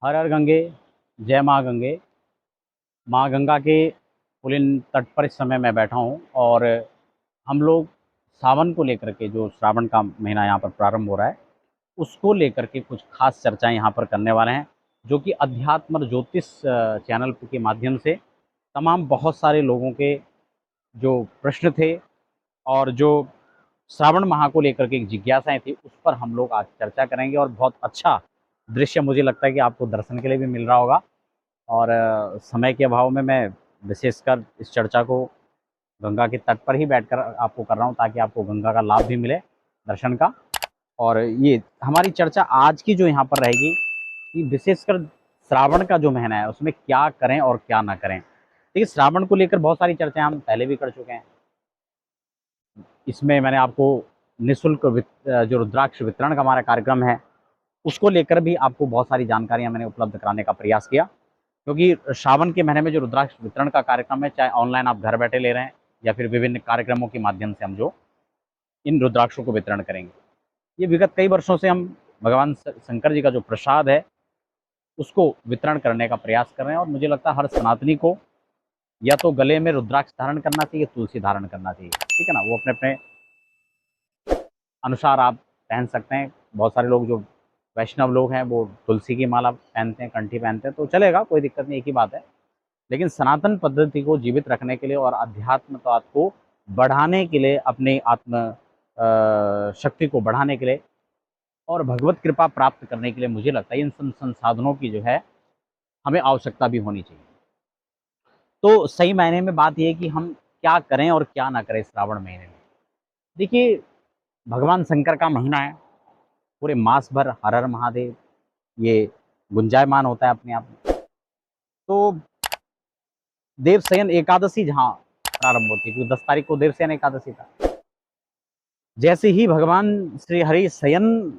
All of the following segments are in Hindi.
हर हर गंगे, जय माँ गंगे। माँ गंगा के पुलिन तट पर इस समय मैं बैठा हूँ और हम लोग सावन को लेकर के, जो श्रावण का महीना यहाँ पर प्रारंभ हो रहा है, उसको लेकर के कुछ खास चर्चाएँ यहाँ पर करने वाले हैं, जो कि अध्यात्म और ज्योतिष चैनल के माध्यम से तमाम बहुत सारे लोगों के जो प्रश्न थे और जो श्रावण माह को लेकर के एक जिज्ञासाएँ थी, उस पर हम लोग आज चर्चा करेंगे और बहुत अच्छा दृश्य मुझे लगता है कि आपको दर्शन के लिए भी मिल रहा होगा। और समय के अभाव में मैं विशेषकर इस चर्चा को गंगा के तट पर ही बैठकर आपको कर रहा हूँ, ताकि आपको गंगा का लाभ भी मिले, दर्शन का। और ये हमारी चर्चा आज की जो यहाँ पर रहेगी कि विशेषकर श्रावण का जो महीना है, उसमें क्या करें और क्या ना करें। देखिए, श्रावण को लेकर बहुत सारी चर्चाएँ हम पहले भी कर चुके हैं। इसमें मैंने आपको निःशुल्क जो रुद्राक्ष वितरण का हमारा कार्यक्रम है, उसको लेकर भी आपको बहुत सारी जानकारियाँ मैंने उपलब्ध कराने का प्रयास किया। क्योंकि श्रावण के महीने में जो रुद्राक्ष वितरण का कार्यक्रम है, चाहे ऑनलाइन आप घर बैठे ले रहे हैं या फिर विभिन्न कार्यक्रमों के माध्यम से हम जो इन रुद्राक्षों को वितरण करेंगे, ये विगत कई वर्षों से हम भगवान शंकर जी का जो प्रसाद है, उसको वितरण करने का प्रयास कर रहे हैं। और मुझे लगता है हर सनातनी को या तो गले में रुद्राक्ष धारण करना चाहिए, तुलसी धारण करना चाहिए, ठीक है ना। वो अपने अपने अनुसार आप पहन सकते हैं। बहुत सारे लोग जो वैष्णव लोग हैं, वो तुलसी की माला पहनते हैं, कंठी पहनते हैं, तो चलेगा, कोई दिक्कत नहीं, एक ही बात है। लेकिन सनातन पद्धति को जीवित रखने के लिए और अध्यात्मवाद को बढ़ाने के लिए, अपने आत्म शक्ति को बढ़ाने के लिए और भगवत कृपा प्राप्त करने के लिए, मुझे लगता है इन संसाधनों की जो है हमें आवश्यकता भी होनी चाहिए। तो सही मायने में बात यह है कि हम क्या करें और क्या ना करें श्रावण महीने में। देखिए, भगवान शंकर का महीना है, पूरे मास भर हर हर महादेव ये गुंजायमान होता है अपने आप में। तो देवशयन एकादशी जहाँ प्रारंभ होती है, क्योंकि 10 तारीख को देवशयन एकादशी था। जैसे ही भगवान श्री हरि शयन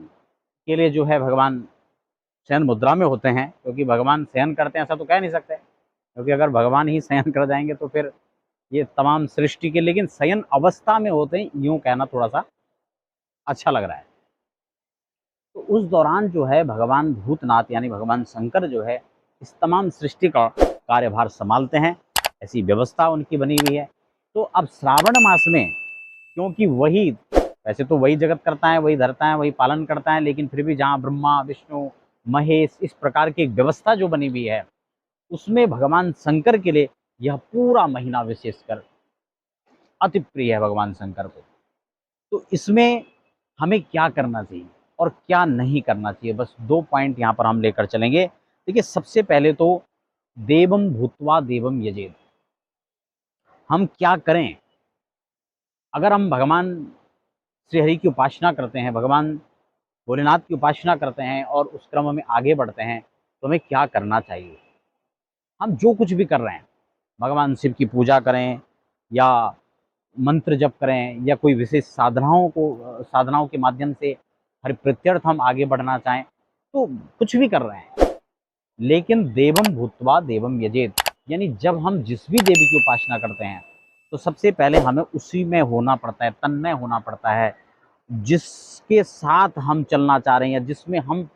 के लिए जो है, भगवान शयन मुद्रा में होते हैं, क्योंकि भगवान शयन करते हैं ऐसा तो कह नहीं सकते, क्योंकि अगर भगवान ही शयन कर जाएंगे तो फिर ये तमाम सृष्टि के, लेकिन शयन अवस्था में होते हैं, यूं कहना थोड़ा सा अच्छा लग रहा है। तो उस दौरान जो है भगवान भूतनाथ यानी भगवान शंकर जो है, इस तमाम सृष्टि का कार्यभार संभालते हैं, ऐसी व्यवस्था उनकी बनी हुई है। तो अब श्रावण मास में, क्योंकि वही, वैसे तो वही जगत करता है, वही धरता है, वही पालन करता है, लेकिन फिर भी जहाँ ब्रह्मा विष्णु महेश इस प्रकार की एक व्यवस्था जो बनी हुई है, उसमें भगवान शंकर के लिए यह पूरा महीना विशेषकर अति प्रिय है भगवान शंकर को। तो इसमें हमें क्या करना चाहिए और क्या नहीं करना चाहिए, बस 2 पॉइंट यहाँ पर हम लेकर चलेंगे। देखिए, सबसे पहले तो देवम भूत्वा देवम यजेत। हम क्या करें? अगर हम भगवान श्रीहरि की उपासना करते हैं, भगवान भोलेनाथ की उपासना करते हैं और उस क्रम में आगे बढ़ते हैं, तो हमें क्या करना चाहिए? हम जो कुछ भी कर रहे हैं, भगवान शिव की पूजा करें या मंत्र जप करें या कोई विशेष साधनाओं के माध्यम से हर प्रत्यर्थ हम आगे बढ़ना चाहें, तो कुछ भी कर रहे हैं, लेकिन देवम भूत्वा देवम यजेत, यानी जब हम जिस भी देवी की उपासना करते हैं, तो सबसे पहले हमें उसी में होना पड़ता है, तन्मय होना पड़ता है। जिसके साथ हम चलना चाह रहे हैं या जिसमें हम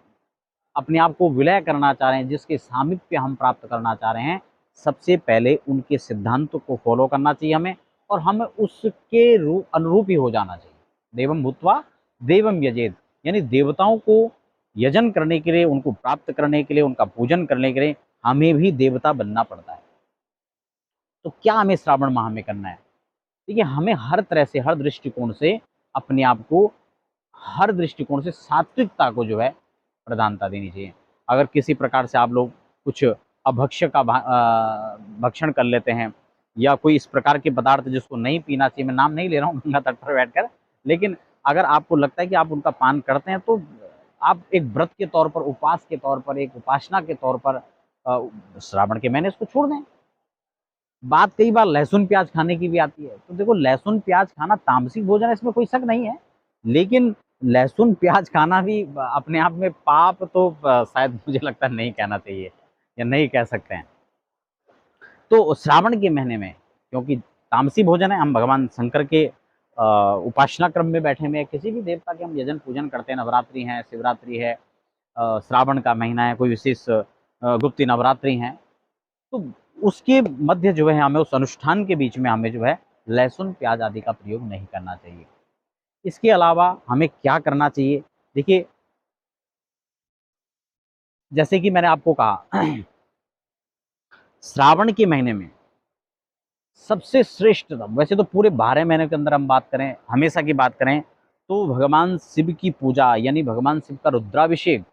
अपने आप को विलय करना चाह रहे हैं, जिसके सामीप्य हम प्राप्त करना चाह रहे हैं, सबसे पहले उनके सिद्धांतों को फॉलो करना चाहिए हमें, और हमें उसके अनुरूप ही हो जाना चाहिए। देवम भूत्वा देवम यजेत, यानी देवताओं को यजन करने के लिए, उनको प्राप्त करने के लिए, उनका पूजन करने के लिए हमें भी देवता बनना पड़ता है। तो क्या हमें श्रावण माह में करना है? देखिए, हमें हर तरह से, हर दृष्टिकोण से अपने आप को, हर दृष्टिकोण से सात्विकता को जो है प्रधानता देनी चाहिए। अगर किसी प्रकार से आप लोग कुछ अभक्ष्य का भक्षण कर लेते हैं या कोई इस प्रकार के पदार्थ जिसको नहीं पीना चाहिए, मैं नाम नहीं ले रहा हूँ गंगा तट पर बैठकर, लेकिन अगर आपको लगता है कि आप उनका पान करते हैं, तो आप एक व्रत के तौर पर, उपवास के तौर पर, एक उपासना के तौर पर श्रावण के महीने इसको छोड़ दें। बात कई बार लहसुन प्याज खाने की भी आती है, तो देखो, लहसुन प्याज खाना तामसिक भोजन है, इसमें कोई शक नहीं है, लेकिन लहसुन प्याज खाना भी अपने आप में पाप तो शायद मुझे लगता है नहीं कहना चाहिए या नहीं कह सकते हैं। तो श्रावण के महीने में, क्योंकि तामसी भोजन है, हम भगवान शंकर के उपासना क्रम में बैठे हुए, किसी भी देवता के हम यजन पूजन करते हैं, नवरात्रि है, शिवरात्रि है, श्रावण का महीना है, कोई विशेष गुप्ती नवरात्रि हैं, तो उसके मध्य जो है हमें उस अनुष्ठान के बीच में हमें जो है लहसुन प्याज आदि का प्रयोग नहीं करना चाहिए। इसके अलावा हमें क्या करना चाहिए, देखिए जैसे कि मैंने आपको कहा श्रावण के महीने में सबसे श्रेष्ठतम, वैसे तो पूरे 12 महीने के अंदर हम बात करें, हमेशा की बात करें, तो भगवान शिव की पूजा यानी भगवान शिव का रुद्राभिषेक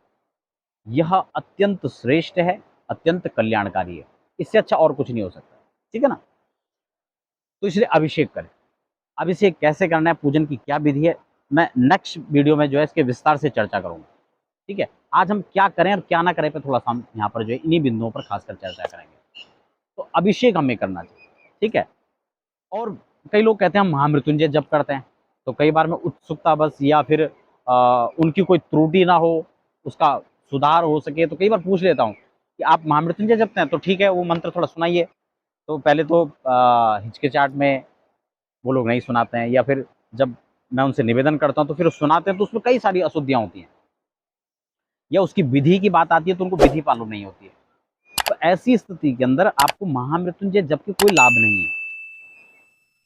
यह अत्यंत श्रेष्ठ है, अत्यंत कल्याणकारी है। इससे अच्छा और कुछ नहीं हो सकता, ठीक है ना। तो इसलिए अभिषेक करें। अभिषेक कैसे करना है, पूजन की क्या विधि है, मैं नेक्स्ट वीडियो में जो है इसके विस्तार से चर्चा करूंगा, ठीक है। आज हम क्या करें और क्या ना करें पे थोड़ा सा हम यहाँ पर जो है इन्हीं बिंदुओं पर खासकर चर्चा करेंगे। तो अभिषेक हमें करना चाहिए, ठीक है। और कई लोग कहते हैं हम महामृत्युंजय जप करते हैं, तो कई बार मैं उत्सुकता बस या फिर उनकी कोई त्रुटि ना हो, उसका सुधार हो सके, तो कई बार पूछ लेता हूँ कि आप महामृत्युंजय जपते हैं, तो ठीक है वो मंत्र थोड़ा सुनाइए। तो पहले तो हिचकिचाहट में वो लोग नहीं सुनाते हैं, या फिर जब मैं उनसे निवेदन करता हूँ तो फिर वो सुनाते हैं तो उसमें कई सारी अशुद्धियाँ होती हैं, या उसकी विधि की बात आती है तो उनको विधि मालूम नहीं होती है। तो ऐसी स्थिति के अंदर आपको महामृत्युंजय जप के कोई लाभ नहीं है।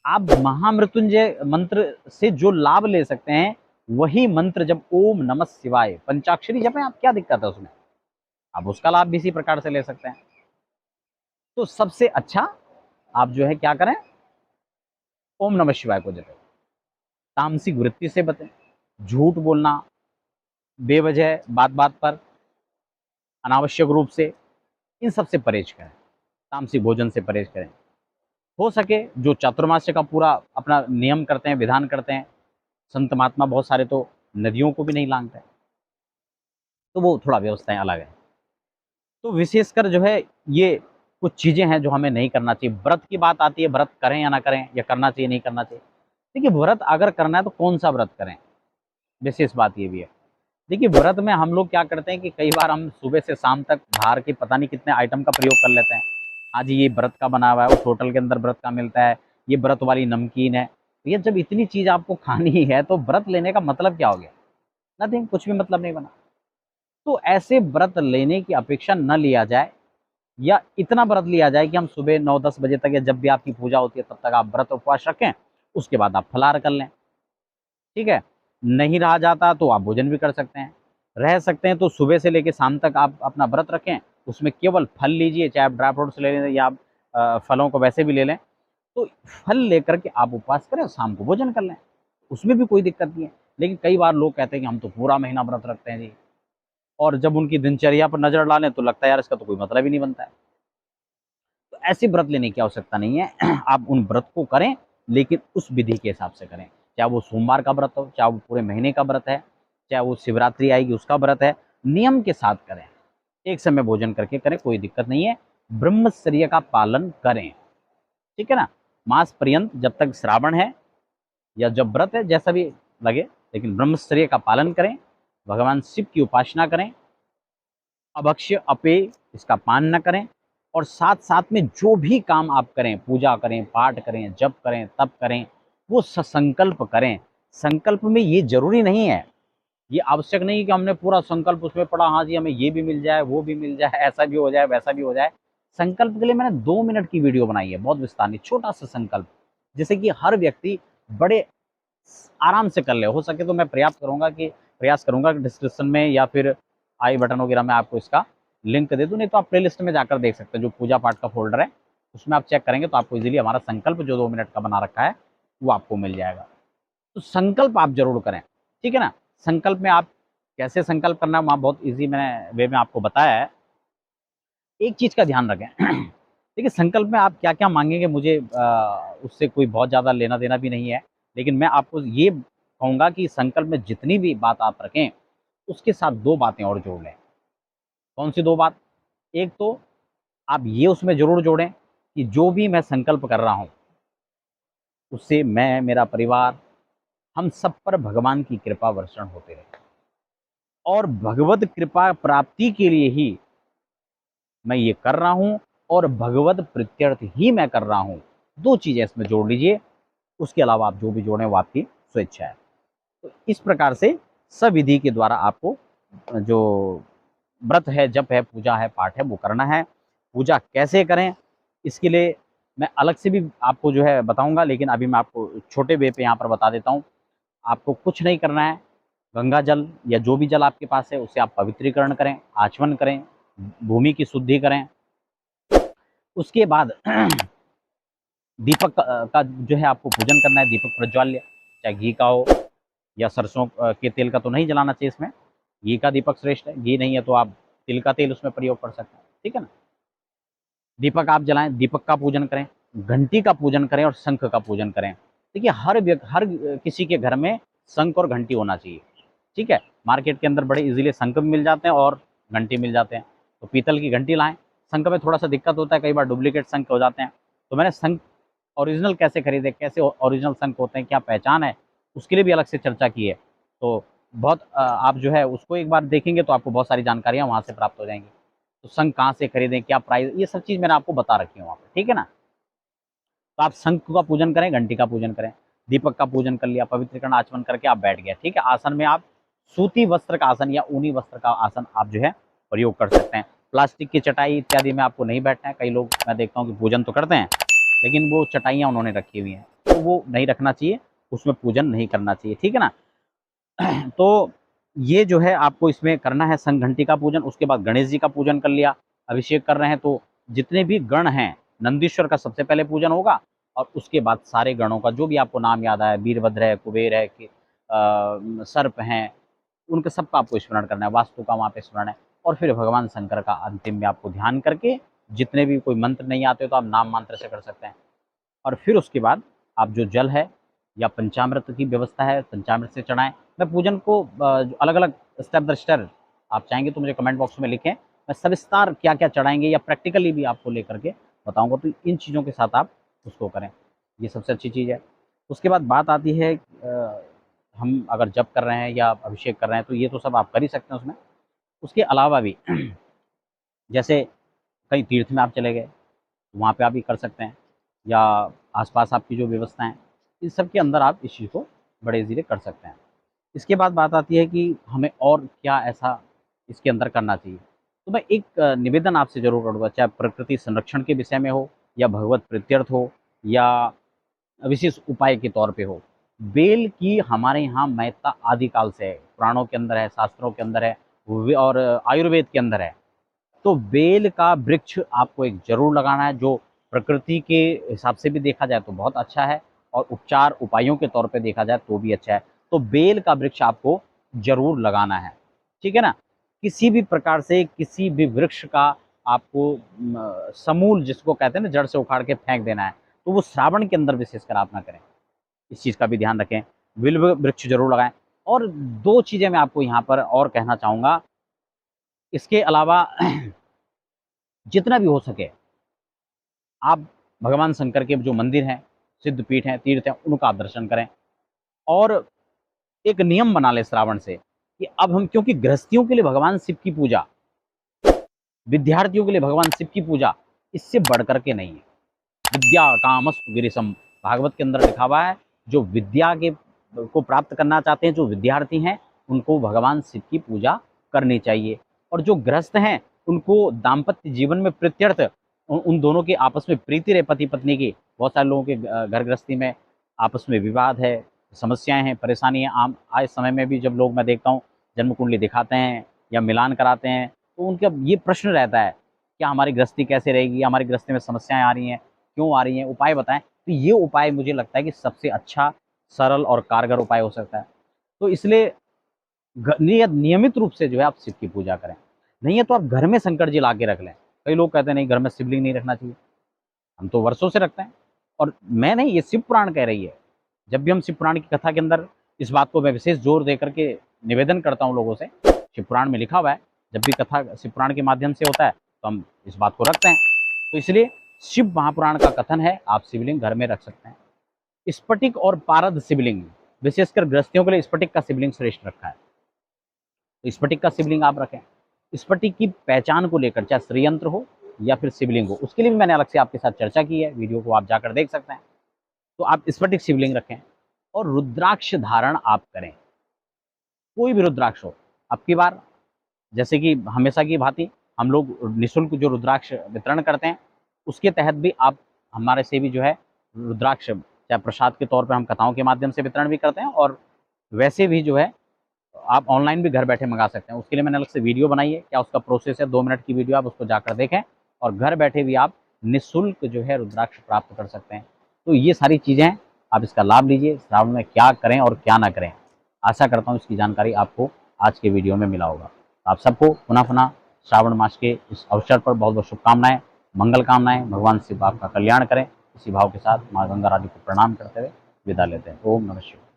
आप महामृत्युंजय मंत्र से जो लाभ ले सकते हैं वही मंत्र जब ओम नमः शिवाय पंचाक्षरी जपें, आप क्या दिक्कत है उसमें, आप उसका लाभ भी इसी प्रकार से ले सकते हैं। तो सबसे अच्छा आप जो है क्या करें, ओम नमः शिवाय को जपें, तामसिक वृत्ति से बचें, झूठ बोलना बेवजह बात बात पर अनावश्यक रूप से, इन सब से परहेज करें, तामसिक भोजन से परहेज करें। हो सके जो चातुर्मास्य का पूरा अपना नियम करते हैं, विधान करते हैं, संत महात्मा बहुत सारे तो नदियों को भी नहीं लांघते, तो वो थोड़ा व्यवस्थाएं अलग है। तो विशेषकर जो है ये कुछ चीज़ें हैं जो हमें नहीं करना चाहिए। व्रत की बात आती है, व्रत करें या ना करें, या करना चाहिए नहीं करना चाहिए। देखिए व्रत अगर करना है तो कौन सा व्रत करें, विशेष बात ये भी है। देखिए व्रत में हम लोग क्या करते हैं कि कई बार हम सुबह से शाम तक बाहर के पता नहीं कितने आइटम का प्रयोग कर लेते हैं। आज ये व्रत का बना हुआ है, उस होटल के अंदर व्रत का मिलता है, ये व्रत वाली नमकीन है। तो ये जब इतनी चीज़ आपको खानी है तो व्रत लेने का मतलब क्या हो गया, नथिंग, कुछ भी मतलब नहीं बना। तो ऐसे व्रत लेने की अपेक्षा न लिया जाए, या इतना व्रत लिया जाए कि हम सुबह 9-10 बजे तक या जब भी आपकी पूजा होती है तब तक आप व्रत उपवास रखें, उसके बाद आप फलाहार कर लें, ठीक है। नहीं रहा जाता तो आप भोजन भी कर सकते हैं, रह सकते हैं तो सुबह से लेकर शाम तक आप अपना व्रत रखें, उसमें केवल फल लीजिए, चाहे आप ड्राई फ्रूट्स ले लें या आप फलों को वैसे भी ले लें। तो फल लेकर के आप उपवास करें और शाम को भोजन कर लें, उसमें भी कोई दिक्कत नहीं है। लेकिन कई बार लोग कहते हैं कि हम तो पूरा महीना व्रत रखते हैं जी, और जब उनकी दिनचर्या पर नज़र डालें तो लगता है यार इसका तो कोई मतलब ही नहीं बनता है। तो ऐसे व्रत लेने की आवश्यकता नहीं है आप उन व्रत को करें, लेकिन उस विधि के हिसाब से करें, चाहे वो सोमवार का व्रत हो, चाहे वो पूरे महीने का व्रत है, चाहे वो शिवरात्रि आएगी उसका व्रत है, नियम के साथ करें, एक समय भोजन करके करें, कोई दिक्कत नहीं है। ब्रह्मचर्य का पालन करें, ठीक है ना। मास पर्यंत जब तक श्रावण है या जब व्रत है, जैसा भी लगे, लेकिन ब्रह्मचर्य का पालन करें, भगवान शिव की उपासना करें, अभक्ष्य अपेय इसका पान न करें, और साथ साथ में जो भी काम आप करें, पूजा करें, पाठ करें, जप करें, तप करें, वो ससंकल्प करें। संकल्प में ये जरूरी नहीं है, ये आवश्यक नहीं है कि हमने पूरा संकल्प उसमें पढ़ा, हाँ जी हमें ये भी मिल जाए, वो भी मिल जाए, ऐसा भी हो जाए, वैसा भी हो जाए। संकल्प के लिए मैंने 2 मिनट की वीडियो बनाई है, बहुत विस्तार में, छोटा सा संकल्प, जिससे कि हर व्यक्ति बड़े आराम से कर ले। हो सके तो मैं प्रयास करूंगा कि डिस्क्रिप्शन में या फिर आई बटन वगैरह में आपको इसका लिंक दे दूं, नहीं तो आप प्लेलिस्ट में जाकर देख सकते हैं, जो पूजा पाठ का फोल्डर है उसमें आप चेक करेंगे तो आपको इजीली हमारा संकल्प जो 2 मिनट का बना रखा है वो आपको मिल जाएगा। तो संकल्प आप जरूर करें, ठीक है ना। संकल्प में आप कैसे संकल्प करना है वहाँ बहुत ईजी मैंने वे में आपको बताया है। एक चीज़ का ध्यान रखें देखिए संकल्प में आप क्या क्या मांगेंगे, मुझे उससे कोई बहुत ज़्यादा लेना देना भी नहीं है, लेकिन मैं आपको ये कहूँगा कि संकल्प में जितनी भी बात आप रखें उसके साथ 2 बातें और जोड़ लें। कौन सी 2 बात, एक तो आप ये उसमें ज़रूर जोड़ें कि जो भी मैं संकल्प कर रहा हूँ उससे मैं, मेरा परिवार, हम सब पर भगवान की कृपा वर्षण होते रहे, और भगवत कृपा प्राप्ति के लिए ही मैं ये कर रहा हूँ, और भगवत प्रीत्यर्थ ही मैं कर रहा हूँ। 2 चीज़ें इसमें जोड़ लीजिए, उसके अलावा आप जो भी जोड़ें वो आपकी स्वेच्छा है। तो इस प्रकार से सविधि के द्वारा आपको जो व्रत है, जप है, पूजा है, पाठ है, वो करना है। पूजा कैसे करें इसके लिए मैं अलग से भी आपको जो है बताऊँगा, लेकिन अभी मैं आपको छोटे वे पे यहाँ पर बता देता हूँ। आपको कुछ नहीं करना है, गंगा जल या जो भी जल आपके पास है उसे आप पवित्रीकरण करें, आचमन करें, भूमि की शुद्धि करें। उसके बाद दीपक का जो है आपको पूजन करना है, दीपक प्रज्वाल्य, चाहे घी का हो या सरसों के तेल का तो नहीं जलाना चाहिए इसमें, घी का दीपक श्रेष्ठ है, घी नहीं है तो आप तिल का तेल उसमें प्रयोग कर सकते हैं, ठीक है ना। दीपक आप जलाएं, दीपक का पूजन करें, घंटी का पूजन करें और शंख का पूजन करें। देखिए हर किसी के घर में शंख और घंटी होना चाहिए, ठीक है। मार्केट के अंदर बड़े इजीली शंख भी मिल जाते हैं और घंटी मिल जाते हैं, तो पीतल की घंटी लाएं। शंख में थोड़ा सा दिक्कत होता है, कई बार डुप्लीकेट शंख हो जाते हैं, तो मैंने शंख ओरिजिनल कैसे खरीदे, कैसे ओरिजिनल शंख होते हैं, क्या पहचान है, उसके लिए भी अलग से चर्चा की है। तो बहुत आप जो है उसको एक बार देखेंगे तो आपको बहुत सारी जानकारियाँ वहाँ से प्राप्त हो जाएंगी। तो शंख कहाँ से खरीदें, क्या प्राइस, ये सब चीज़ मैंने आपको बता रखी है वहाँ पर, ठीक है ना। तो आप शंख का पूजन करें, घंटी का पूजन करें, दीपक का पूजन कर लिया, पवित्रीकरण आचमन करके आप बैठ गए, ठीक है। आसन में आप सूती वस्त्र का आसन या ऊनी वस्त्र का आसन आप जो है प्रयोग कर सकते हैं। प्लास्टिक की चटाई इत्यादि में आपको नहीं बैठना है। कई लोग मैं देखता हूँ कि पूजन तो करते हैं लेकिन वो चटाइयाँ उन्होंने रखी हुई हैं, तो वो नहीं रखना चाहिए, उसमें पूजन नहीं करना चाहिए, ठीक है ना। तो ये जो है आपको इसमें करना है शंख घंटी का पूजन। उसके बाद गणेश जी का पूजन कर लिया, अभिषेक कर रहे हैं तो जितने भी गण हैं, नंदीश्वर का सबसे पहले पूजन होगा और उसके बाद सारे गणों का जो भी आपको नाम याद आए, वीरभद्र है, कुबेर है, कि सर्प हैं, उनके सबका आपको स्मरण करना है, वास्तु का वहाँ पे स्मरण है। और फिर भगवान शंकर का अंतिम में आपको ध्यान करके, जितने भी कोई मंत्र नहीं आते तो आप नाम मंत्र से कर सकते हैं। और फिर उसके बाद आप जो जल है या पंचामृत की व्यवस्था है, पंचामृत से चढ़ाएं। मैं पूजन को अलग अलग स्टेप बाय स्टेप आप चाहेंगे तो मुझे कमेंट बॉक्स में लिखें, मैं सविस्तार क्या क्या चढ़ाएंगे या प्रैक्टिकली भी आपको लेकर के बताऊंगा, तो इन चीज़ों के साथ आप उसको करें, ये सबसे अच्छी चीज़ है। उसके बाद बात आती है हम अगर जप कर रहे हैं या अभिषेक कर रहे हैं तो ये तो सब आप कर ही सकते हैं उसमें। उसके अलावा भी जैसे कहीं तीर्थ में आप चले गए, वहाँ पे आप ये कर सकते हैं, या आसपास आपकी जो व्यवस्था है, इन सब के अंदर आप इस चीज़ को बड़े ईज़िली कर सकते हैं। इसके बाद बात आती है कि हमें और क्या ऐसा इसके अंदर करना चाहिए। तो मैं एक निवेदन आपसे ज़रूर करूँगा, चाहे प्रकृति संरक्षण के विषय में हो या भगवत प्रीत्यर्थ हो या विशेष उपाय के तौर पे हो। बेल की हमारे यहाँ महत्ता आदिकाल से है, पुराणों के अंदर है, शास्त्रों के अंदर है, और आयुर्वेद के अंदर है। तो बेल का वृक्ष आपको एक ज़रूर लगाना है, जो प्रकृति के हिसाब से भी देखा जाए तो बहुत अच्छा है और उपचार उपायों के तौर पे देखा जाए तो भी अच्छा है। तो बेल का वृक्ष आपको ज़रूर लगाना है, ठीक है ना। किसी भी प्रकार से किसी भी वृक्ष का आपको समूल जिसको कहते हैं ना, जड़ से उखाड़ के फेंक देना है, तो वो श्रावण के अंदर विशेषकर आप ना करें, इस चीज़ का भी ध्यान रखें। बिल्व वृक्ष ज़रूर लगाएं। और 2 चीज़ें मैं आपको यहाँ पर और कहना चाहूँगा, इसके अलावा जितना भी हो सके आप भगवान शंकर के जो मंदिर हैं, सिद्धपीठ हैं, तीर्थ हैं, उनका आप दर्शन करें। और एक नियम बना लें श्रावण से कि अब हम, क्योंकि गृहस्थियों के लिए भगवान शिव की पूजा, विद्यार्थियों के लिए भगवान शिव की पूजा इससे बढ़ कर के नहीं है। विद्या कामस्तु गिरिशम, भागवत के अंदर लिखा हुआ है, जो विद्या के को प्राप्त करना चाहते हैं, जो विद्यार्थी हैं, उनको भगवान शिव की पूजा करनी चाहिए। और जो गृहस्थ हैं उनको दाम्पत्य जीवन में प्रीत्यर्थ, उन दोनों की आपस में प्रीति रहे, पति पत्नी की। बहुत सारे लोगों के घर गृहस्थी में आपस में विवाद है, समस्याएं हैं, परेशानी है। आम आज समय में भी जब लोग, मैं देखता हूँ, जन्म कुंडली दिखाते हैं या मिलान कराते हैं, तो उनका ये प्रश्न रहता है, क्या हमारी गृहस्थी कैसे रहेगी, हमारी गृहस्थी में समस्याएं आ रही हैं, क्यों आ रही हैं, उपाय बताएं। तो ये उपाय मुझे लगता है कि सबसे अच्छा, सरल और कारगर उपाय हो सकता है। तो इसलिए नियमित रूप से जो है आप शिव की पूजा करें। नहीं है तो आप घर में शंकर जी ला के रख लें। कई लोग कहते हैं नहीं, घर में शिवलिंग नहीं रखना चाहिए, हम तो वर्षों से रखते हैं। और मैं नहीं, ये शिव पुराण कह रही है। जब भी हम शिव पुराण की कथा के अंदर इस बात को मैं विशेष जोर दे करके निवेदन करता हूँ लोगों से, शिव पुराण में लिखा हुआ है, जब भी कथा शिव पुराण के माध्यम से होता है तो हम इस बात को रखते हैं। तो इसलिए शिव महापुराण का कथन है, आप शिवलिंग घर में रख सकते हैं। स्फटिक और पारद शिवलिंग, विशेषकर गृहस्थियों के लिए स्फटिक का शिवलिंग श्रेष्ठ रखा है, तो स्फटिक का शिवलिंग आप रखें। स्फटिक की पहचान को लेकर, चाहे श्रीयंत्र हो या फिर शिवलिंग हो, उसके लिए भी मैंने अलग से आपके साथ चर्चा की है, वीडियो को आप जाकर देख सकते हैं। तो आप स्फटिक शिवलिंग रखें और रुद्राक्ष धारण आप करें, कोई भी रुद्राक्ष हो। अब की बार जैसे कि हमेशा की भांति हम लोग निःशुल्क जो रुद्राक्ष वितरण करते हैं, उसके तहत भी आप हमारे से भी जो है रुद्राक्ष चाहे प्रसाद के तौर पे हम कथाओं के माध्यम से वितरण भी करते हैं, और वैसे भी जो है आप ऑनलाइन भी घर बैठे मंगा सकते हैं। उसके लिए मैंने अलग से वीडियो बनाई है, क्या उसका प्रोसेस है, 2 मिनट की वीडियो, आप उसको जाकर देखें और घर बैठे भी आप निःशुल्क जो है रुद्राक्ष प्राप्त कर सकते हैं। तो ये सारी चीज़ें हैं, आप इसका लाभ लीजिए। श्रावण में क्या करें और क्या ना करें, आशा करता हूँ इसकी जानकारी आपको आज के वीडियो में मिला होगा। आप सबको पुनः श्रावण मास के इस अवसर पर बहुत बहुत शुभकामनाएं, मंगल कामनाएं। भगवान शिव आपका कल्याण करें। इसी भाव के साथ माँ गंगा रानी को प्रणाम करते हुए विदा लेते हैं। ओम नमः शिवाय।